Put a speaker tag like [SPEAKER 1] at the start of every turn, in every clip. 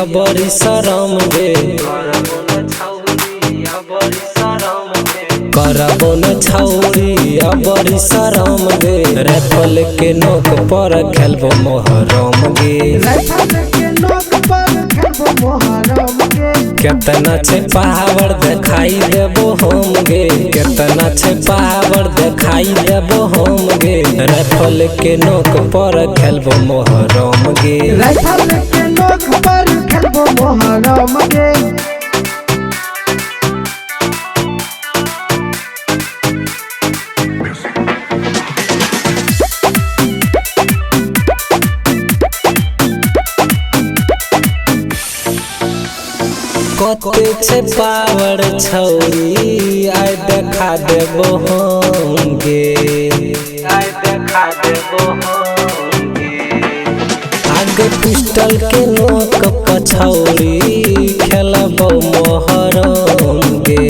[SPEAKER 1] बड़ी शरम गे, करबो न छौरी बड़ी शरम गे। राइफल के नोक पर खेलबो मोहरम गे, केतना छे पावर देखाई देबो हम गे, केतना छे पावर देखाई देबो हम गे। राइफल के नोक पर खेलबो मोहरम गे,
[SPEAKER 2] राइफल के नोक पर खेलबो मोहरम गे।
[SPEAKER 1] कते छे पावर छौरी आइ देखा देबो हम गे, आइ देखा देबो हम गे। आगे पिस्टल के नोक पर छौरी खेलबो मोहरम गे।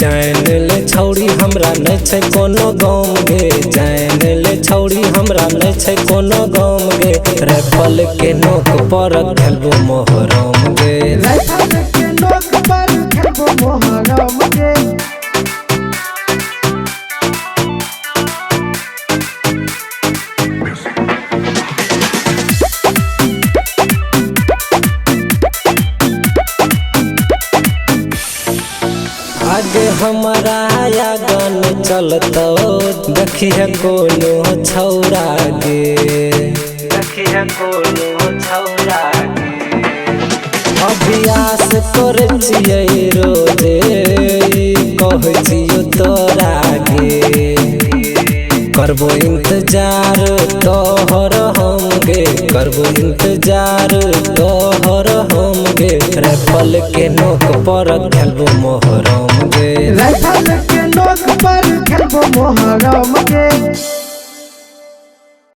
[SPEAKER 1] जान ले छौरी हमरा नै छै कोनो गम गे, जान ले छौरी हमरा नै छै कोनो गम गे। राइफल के नोक पर खेलबो मोहरम गे,
[SPEAKER 2] राइफल के नोक पर खेलबो मोहरम गे।
[SPEAKER 1] आगे हमारा आगन चलतो देखिए कोनो छौरा गे, देखिए कोनो छौरा गे। अभ्यास करे छियै रोजे कहै छियो तोरा गे, करबो इंतजार तोहर हम गे, करबो इंतजार तोहर हम गे। राइफल के नोक पर खेलबो मोहरम गे,
[SPEAKER 2] राइफल के नोक पर खेलबो मोहरम गे।